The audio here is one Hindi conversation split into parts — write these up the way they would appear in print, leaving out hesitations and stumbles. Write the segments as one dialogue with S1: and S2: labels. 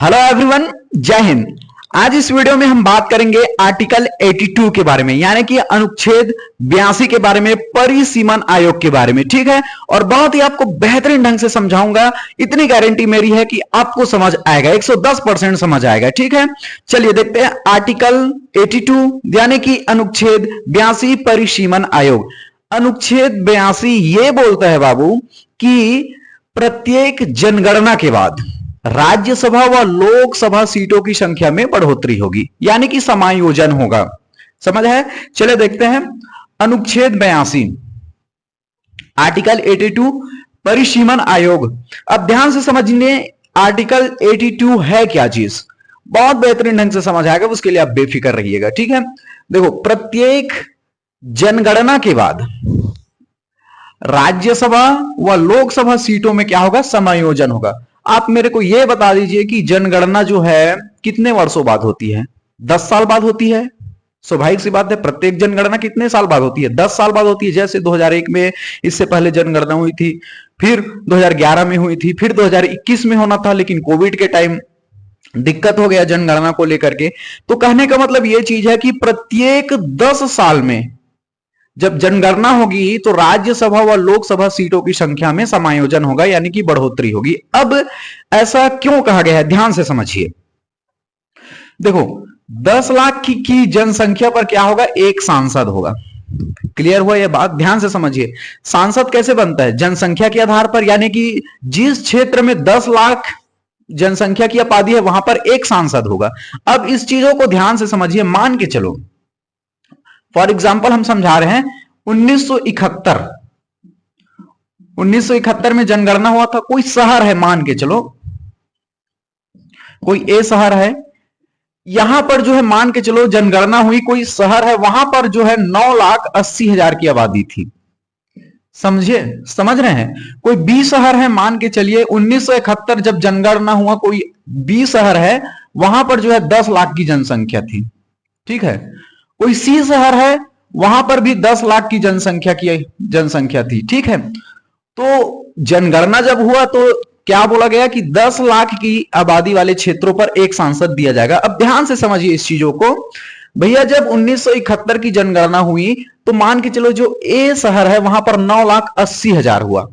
S1: हेलो एवरीवन, जय हिंद। आज इस वीडियो में हम बात करेंगे आर्टिकल 82 के बारे में, यानी कि अनुच्छेद 82 के बारे में, परिसीमन आयोग के बारे में। ठीक है, और बहुत ही आपको बेहतरीन ढंग से समझाऊंगा। इतनी गारंटी मेरी है कि आपको समझ आएगा, 110% समझ आएगा। ठीक है, चलिए देखते हैं आर्टिकल 82 यानी कि अनुच्छेद 82 परिसीमन आयोग। अनुच्छेद 82 ये बोलता है बाबू कि प्रत्येक जनगणना के बाद राज्यसभा व लोकसभा सीटों की संख्या में बढ़ोतरी होगी, यानी कि समायोजन होगा। समझ है? चले देखते हैं अनुच्छेद 82 आर्टिकल 82 परिसीमन आयोग। अब ध्यान से समझिए आर्टिकल 82 है क्या चीज, बहुत बेहतरीन ढंग से समझ आएगा, उसके लिए आप बेफिक्र रहिएगा। ठीक है, देखो, प्रत्येक जनगणना के बाद राज्यसभा व लोकसभा सीटों में क्या होगा? समायोजन होगा। आप मेरे को यह बता दीजिए कि जनगणना जो है कितने वर्षों बाद होती है? 10 साल बाद होती है। स्वाभाविक सी बात है, प्रत्येक जनगणना कितने साल बाद होती है? 10 साल बाद होती है। जैसे 2001 में इससे पहले जनगणना हुई थी, फिर 2011 में हुई थी, फिर 2021 में होना था, लेकिन कोविड के टाइम दिक्कत हो गया जनगणना को लेकर के। तो कहने का मतलब यह चीज है कि प्रत्येक 10 साल में जब जनगणना होगी तो राज्यसभा व लोकसभा सीटों की संख्या में समायोजन होगा, यानी कि बढ़ोतरी होगी। अब ऐसा क्यों कहा गया है, ध्यान से समझिए। देखो, 10 लाख की जनसंख्या पर क्या होगा? एक सांसद होगा। क्लियर हुआ यह बात? ध्यान से समझिए। सांसद कैसे बनता है? जनसंख्या के आधार पर, यानी कि जिस क्षेत्र में 10 लाख जनसंख्या की आबादी है वहां पर एक सांसद होगा। अब इस चीजों को ध्यान से समझिए। मान के चलो, फॉर एग्जाम्पल हम समझा रहे हैं 1971 में जनगणना हुआ था। कोई शहर है, मान के चलो कोई ए शहर है, यहां पर जो है मान के चलो जनगणना हुई, कोई शहर है, वहां पर जो है 9,80,000 की आबादी थी। समझिए, समझ रहे हैं? कोई बी शहर है, मान के चलिए 1971 जब जनगणना हुआ, कोई बी शहर है, वहां पर जो है 10 लाख की जनसंख्या थी। ठीक है, कोई सी शहर है, वहां पर भी 10 लाख की जनसंख्या थी। ठीक है, तो जनगणना जब हुआ तो क्या बोला गया कि 10 लाख की आबादी वाले क्षेत्रों पर एक सांसद दिया जाएगा। अब ध्यान से समझिए इस चीजों को भैया। जब 1971 की जनगणना हुई तो मान के चलो जो ए शहर है वहां पर 9,80,000 हुआ,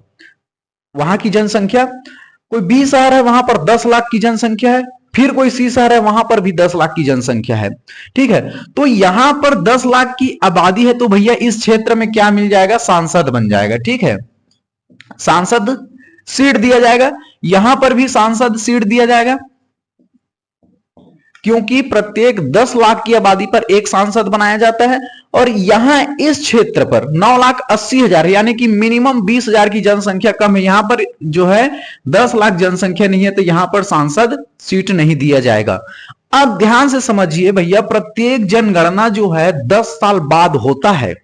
S1: वहां की जनसंख्या। कोई बी शहर है, वहां पर 10 लाख की जनसंख्या है, फिर कोई सी शहर है, वहां पर भी 10 लाख की जनसंख्या है। ठीक है, तो यहां पर 10 लाख की आबादी है, तो भैया इस क्षेत्र में क्या मिल जाएगा? सांसद बन जाएगा। ठीक है, सांसद सीट दिया जाएगा, यहां पर भी सांसद सीट दिया जाएगा, क्योंकि प्रत्येक 10 लाख की आबादी पर एक सांसद बनाया जाता है। और यहां इस क्षेत्र पर 9,80,000 यानी कि मिनिमम 20,000 की जनसंख्या कम है, यहां पर जो है 10 लाख जनसंख्या नहीं है, तो यहां पर सांसद सीट नहीं दिया जाएगा। अब ध्यान से समझिए भैया, प्रत्येक जनगणना जो है 10 साल बाद होता है,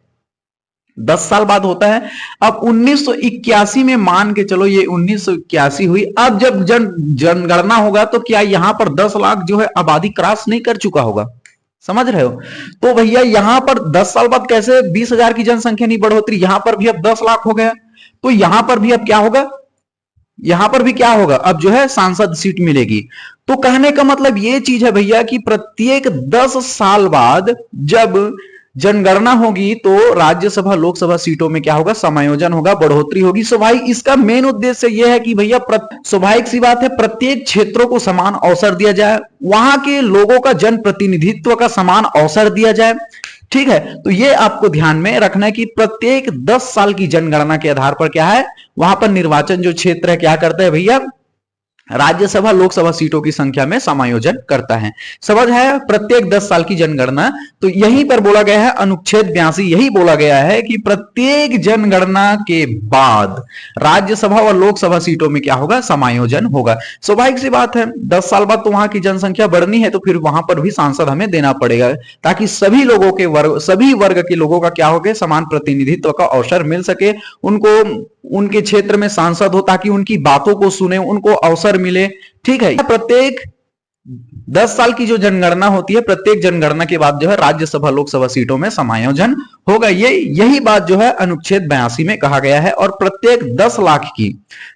S1: 10 साल बाद होता है। अब 1981 में मान के चलो ये 1981 हुई, अब जब जनगणना होगा तो क्या यहां पर 10 लाख जो है आबादी क्रॉस नहीं कर चुका होगा? समझ रहे हो? तो भैया यहां पर 10 साल बाद कैसे 20,000 की जनसंख्या नहीं बढ़ोतरी, यहां पर भी अब 10 लाख हो गया, तो यहां पर भी अब क्या होगा? यहां पर भी क्या होगा? अब जो है सांसद सीट मिलेगी। तो कहने का मतलब ये चीज है भैया कि प्रत्येक 10 साल बाद जब जनगणना होगी तो राज्यसभा लोकसभा सीटों में क्या होगा? समायोजन होगा, बढ़ोतरी होगी। स्वाभाविक इसका मेन उद्देश्य यह है कि भैया स्वाभाविक सी बात है, प्रत्येक क्षेत्रों को समान अवसर दिया जाए, वहां के लोगों का जन प्रतिनिधित्व का समान अवसर दिया जाए। ठीक है, तो ये आपको ध्यान में रखना है कि प्रत्येक 10 साल की जनगणना के आधार पर क्या है, वहां पर निर्वाचन जो क्षेत्र है क्या करता है भैया? राज्यसभा लोकसभा सीटों की संख्या में समायोजन करता है। समझ है? प्रत्येक 10 साल की जनगणना, तो यहीं पर बोला गया है अनुच्छेद 82 यही बोला गया है कि प्रत्येक जनगणना के बाद राज्यसभा और लोकसभा सीटों में क्या होगा? समायोजन होगा। स्वाभाविक सी बात है, 10 साल बाद तो वहां की जनसंख्या बढ़नी है, तो फिर वहां पर भी सांसद हमें देना पड़ेगा, ताकि सभी वर्ग के लोगों का क्या हो गया? समान प्रतिनिधित्व का अवसर मिल सके, उनको उनके क्षेत्र में सांसद हो ताकि उनकी बातों को सुने, उनको अवसर मिले। ठीक है, प्रत्येक 10 साल की जो जनगणना होती है, प्रत्येक जनगणना के बाद जो है राज्यसभा लोकसभा सीटों में समायोजन होगा। यही बात जो है अनुच्छेद 82 में कहा गया है। और प्रत्येक 10 लाख की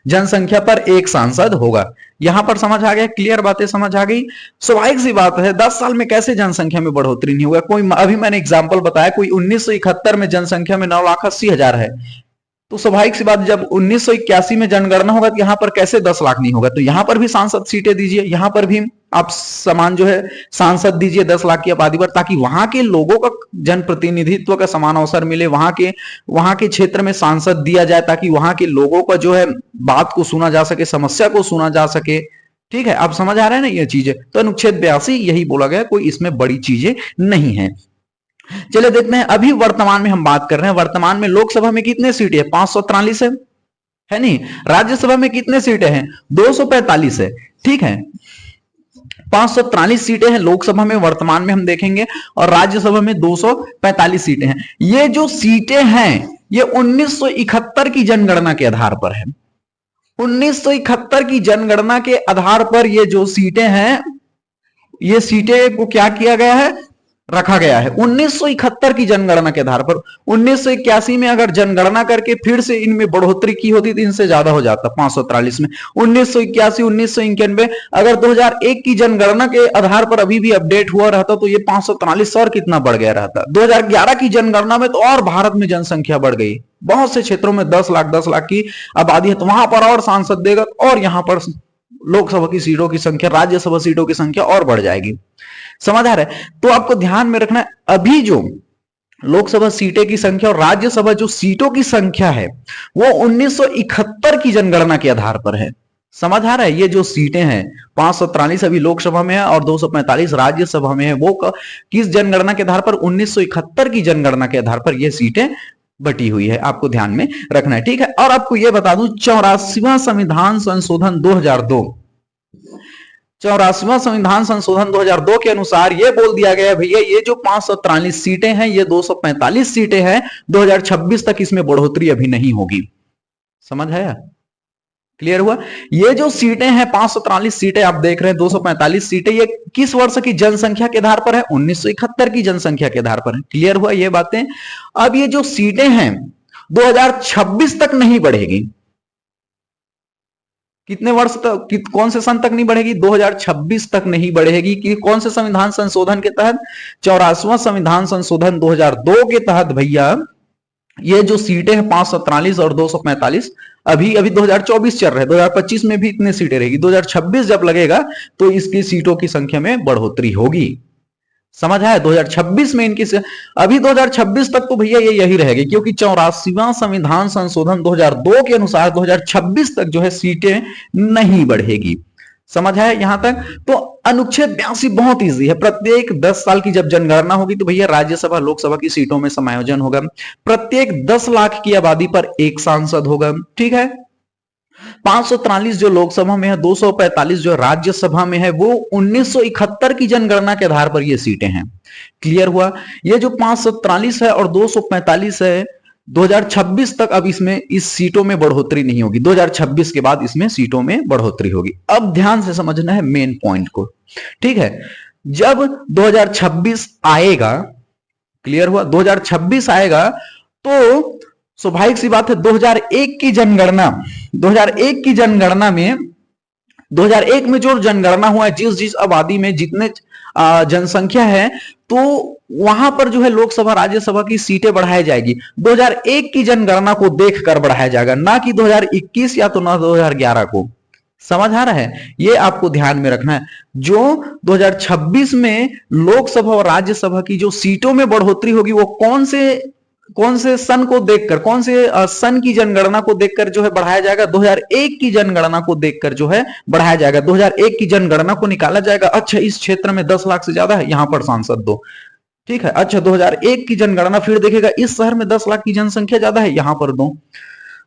S1: जनसंख्या पर एक सांसद होगा। यहां पर समझ आ गया, क्लियर बातें समझ आ गई। स्वाभाविक सी बात है, 10 साल में कैसे जनसंख्या में बढ़ोतरी नहीं होगा। कोई अभी मैंने एग्जाम्पल बताया, कोई 1971 में जनसंख्या में 9,80,000 है, तो स्वाभाविक सी बात, जब 1981 में जनगणना होगा तो यहां पर कैसे 10 लाख नहीं होगा। तो यहां पर भी सांसद सीटें दीजिए, यहां पर भी आप समान जो है सांसद दीजिए 10 लाख की आबादी पर, ताकि वहां के लोगों का जनप्रतिनिधित्व का समान अवसर मिले। वहां के क्षेत्र में सांसद दिया जाए ताकि वहां के लोगों का जो है बात को सुना जा सके, समस्या को सुना जा सके। ठीक है, आप समझ आ रहे हैं ना ये चीजें। तो अनुच्छेद 82 यही बोला गया, कोई इसमें बड़ी चीजें नहीं है। चलिए देखते हैं, अभी वर्तमान में हम बात कर रहे हैं, वर्तमान में लोकसभा में कितने सीटें हैं? 543 है नहीं। राज्यसभा में कितने सीटें हैं? 245 है। ठीक है, 543 सीटें हैं लोकसभा में वर्तमान में हम देखेंगे, और राज्यसभा में 245 सीटें हैं। ये जो सीटें हैं ये 1971 की जनगणना के आधार पर है। 1971 की जनगणना के आधार पर ये जो सीटें हैं, ये सीटें को क्या किया गया है? रखा गया है 1971 की जनगणना के आधार पर। 1981 में अगर जनगणना करके फिर से इनमें बढ़ोतरी की होती तो इनसे ज्यादा हो जाता 543 में। 1981, 1991, अगर 2001 की जनगणना के आधार पर अभी भी अपडेट हुआ रहता तो ये 543 और कितना बढ़ गया रहता। 2011 की जनगणना में तो और भारत में जनसंख्या बढ़ गई, बहुत से क्षेत्रों में 10 लाख की आबादी है, तो वहां पर और सांसद देगा और यहां पर लोकसभा की सीटों की संख्या, राज्यसभा सीटों की संख्या और बढ़ जाएगी। समझ आ रहा है? तो आपको ध्यान में रखना है, अभी जो लोकसभा सीटें की संख्या और राज्यसभा जो सीटों की संख्या है वो 1971 की जनगणना के आधार पर है। समझ आ रहा है? ये जो सीटें हैं 543 अभी लोकसभा में है और 245 राज्यसभा में है, वो किस जनगणना के आधार पर? 1971 की जनगणना के आधार पर ये सीटें बटी हुई है, आपको ध्यान में रखना है। ठीक है, और आपको यह बता दूं 84वां संविधान संशोधन 2002, 84वां संविधान संशोधन 2002 के अनुसार यह बोल दिया गया भैया ये जो 543 सीटें हैं ये 245 सीटें हैं, 2026 तक इसमें बढ़ोतरी अभी नहीं होगी। समझ आया? क्लियर हुआ? ये जो सीटें हैं 543 सीटें आप देख रहे हैं, 245 सीटें, ये किस वर्ष की जनसंख्या के आधार पर है? 1971 की जनसंख्या के आधार पर है। क्लियर हुआ ये बातें? अब ये जो सीटें हैं 2026 तक नहीं बढ़ेगी। कितने वर्ष तक, कौन से सन तक नहीं बढ़ेगी? 2026 तक नहीं बढ़ेगी। कि कौन से संविधान संशोधन के तहत? 84वां संविधान संशोधन 2002 के तहत भैया ये जो सीटें हैं 543 और 245 अभी 2024 चल रहा है, 2025 में भी इतने सीटें रहेगी, 2026 जब लगेगा तो इसकी सीटों की संख्या में बढ़ोतरी होगी। समझ आया? 2026 में इनकी अभी 2026 तक तो भैया ये यही रहेगी, क्योंकि 84वां संविधान संशोधन 2002 के अनुसार 2026 तक जो है सीटें नहीं बढ़ेगी। समझ आया यहां तक? तो अनुच्छेद 82 बहुत इजी है। प्रत्येक 10 साल की जब जनगणना होगी तो भैया राज्यसभा लोकसभा की सीटों में समायोजन होगा। प्रत्येक 10 लाख की आबादी पर एक सांसद होगा। ठीक है, 543 जो लोकसभा में है, 245 जो राज्यसभा में है, वो 1971 की जनगणना के आधार पर ये सीटें हैं। क्लियर हुआ? ये जो 543 है और 245 है, 2026 तक अब इसमें इस सीटों में बढ़ोतरी नहीं होगी, 2026 के बाद इसमें सीटों में बढ़ोतरी होगी। अब ध्यान से समझना है मेन पॉइंट को। ठीक है, जब 2026 आएगा, क्लियर हुआ? 2026 आएगा तो स्वाभाविक सी बात है 2001 की जनगणना, 2001 की जनगणना में 2001 में जो जनगणना हुआ है, जिस आबादी में जितने जनसंख्या है, तो वहां पर जो है लोकसभा राज्यसभा की सीटें बढ़ाई जाएगी। 2001 की जनगणना को देखकर बढ़ाया जाएगा, ना कि 2021 या तो ना 2011 को। समझ आ रहा है? ये आपको ध्यान में रखना है। जो 2026 में लोकसभा और राज्यसभा की जो सीटों में बढ़ोतरी होगी वो कौन से सन को देखकर, कौन से सन की जनगणना को देखकर जो है बढ़ाया जाएगा? 2001 की जनगणना को देखकर जो है बढ़ाया जाएगा। 2001 की जनगणना को निकाला जाएगा, अच्छा इस क्षेत्र में 10 लाख से ज्यादा है, यहां पर सांसद दो। ठीक है, अच्छा 2001 की जनगणना फिर देखेगा इस शहर में 10 लाख की जनसंख्या ज्यादा है, यहां पर दो।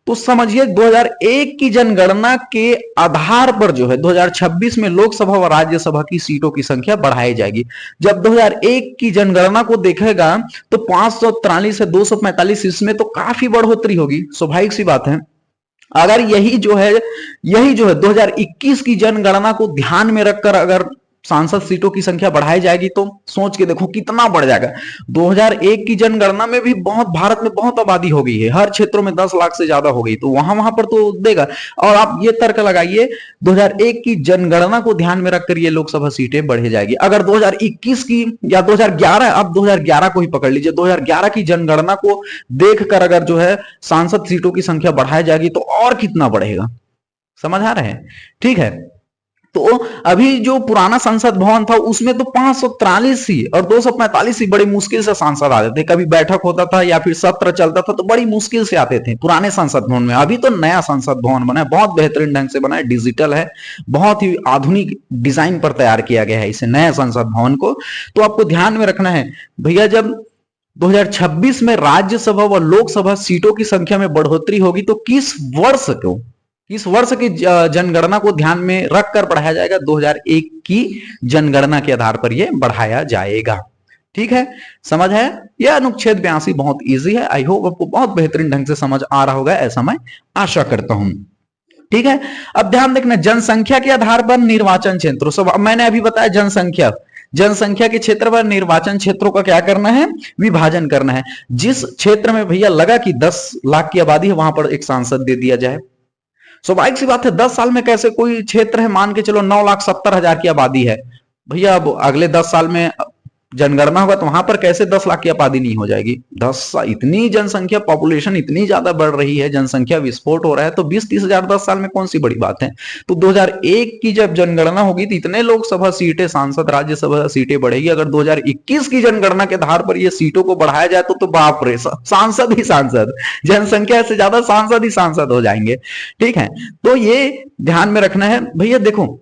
S1: तो समझिए 2001 की जनगणना के आधार पर जो है 2026 में लोकसभा और राज्यसभा की सीटों की संख्या बढ़ाई जाएगी। जब 2001 की जनगणना को देखेगा तो 543 से 245, इसमें तो काफी बढ़ोतरी होगी, स्वाभाविक सी बात है। अगर यही जो है 2021 की जनगणना को ध्यान में रखकर अगर सांसद सीटों की संख्या बढ़ाई जाएगी तो सोच के देखो कितना बढ़ जाएगा। 2001 की जनगणना में भी बहुत, भारत में बहुत आबादी हो गई है, हर क्षेत्रों में 10 लाख से ज्यादा हो गई, तो वहां वहां पर तो देगा। और आप ये तर्क लगाइए 2001 की जनगणना को ध्यान में रखकर ये लोकसभा सीटें बढ़ जाएगी। अगर 2021 की या 2011, अब 2011 को ही पकड़ लीजिए, 2011 की जनगणना को देखकर अगर जो है सांसद सीटों की संख्या बढ़ाई जाएगी तो और कितना बढ़ेगा, समझ आ रहे हैं? ठीक है, तो अभी जो पुराना संसद भवन था उसमें तो 543 ही और 245 ही बड़ी मुश्किल से सांसद आते थे, कभी बैठक होता था या फिर सत्र चलता था तो बड़ी मुश्किल से आते थे पुराने संसद भवन में। अभी तो नया संसद भवन बना है, बहुत बेहतरीन ढंग से बना है, डिजिटल है, बहुत ही आधुनिक डिजाइन पर तैयार किया गया है इसे नए संसद भवन को। तो आपको ध्यान में रखना है भैया, जब 2026 में राज्यसभा व लोकसभा सीटों की संख्या में बढ़ोतरी होगी तो किस वर्ष की जनगणना को ध्यान में रखकर बढ़ाया जाएगा? 2001 की जनगणना के आधार पर यह बढ़ाया जाएगा। ठीक है, समझ है? यह अनुच्छेद 82 बहुत इजी है। आई होप आपको बहुत बेहतरीन ढंग से समझ आ रहा होगा, ऐसा मैं आशा करता हूं। ठीक है, अब ध्यान देखना, जनसंख्या के आधार पर निर्वाचन क्षेत्रों, सब मैंने अभी बताया जनसंख्या के क्षेत्र पर निर्वाचन क्षेत्रों का क्या करना है? विभाजन करना है। जिस क्षेत्र में भैया लगा कि 10 लाख की आबादी है वहां पर एक सांसद दे दिया जाए। स्वाभाविक सी बात है, 10 साल में कैसे, कोई क्षेत्र है मान के चलो 9,70,000 की आबादी है भैया, अब अगले 10 साल में जनगणना होगा तो वहां पर कैसे 10 लाख की आबादी नहीं हो जाएगी? इतनी जनसंख्या, पॉपुलेशन इतनी ज्यादा बढ़ रही है, जनसंख्या विस्फोट हो रहा है, तो 20-30 हजार 10 साल में कौन सी बड़ी बात है? तो 2001 की जब जनगणना होगी तो इतने लोकसभा सीटें, सांसद, राज्यसभा सीटें बढ़ेगी। अगर 2021 की जनगणना के आधार पर ये सीटों को बढ़ाया जाए तो बाप रे, सांसद ही सांसद, जनसंख्या से ज्यादा सांसद ही सांसद हो जाएंगे। ठीक है, तो ये ध्यान में रखना है भैया। देखो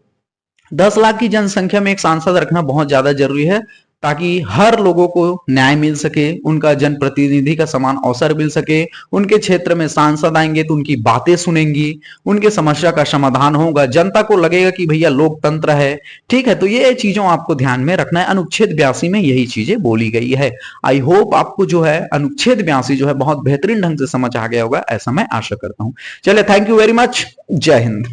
S1: 10 लाख की जनसंख्या में एक सांसद रखना बहुत ज्यादा जरूरी है ताकि हर लोगों को न्याय मिल सके, उनका जनप्रतिनिधि का समान अवसर मिल सके। उनके क्षेत्र में सांसद आएंगे तो उनकी बातें सुनेंगी, उनके समस्या का समाधान होगा, जनता को लगेगा कि भैया लोकतंत्र है। ठीक है, तो ये चीजों आपको ध्यान में रखना है। अनुच्छेद 82 में यही चीजें बोली गई है। आई होप आपको जो है अनुच्छेद 82 जो है बहुत बेहतरीन ढंग से समझ आ गया होगा, ऐसा मैं आशा करता हूं। चलिए, थैंक यू वेरी मच, जय हिंद।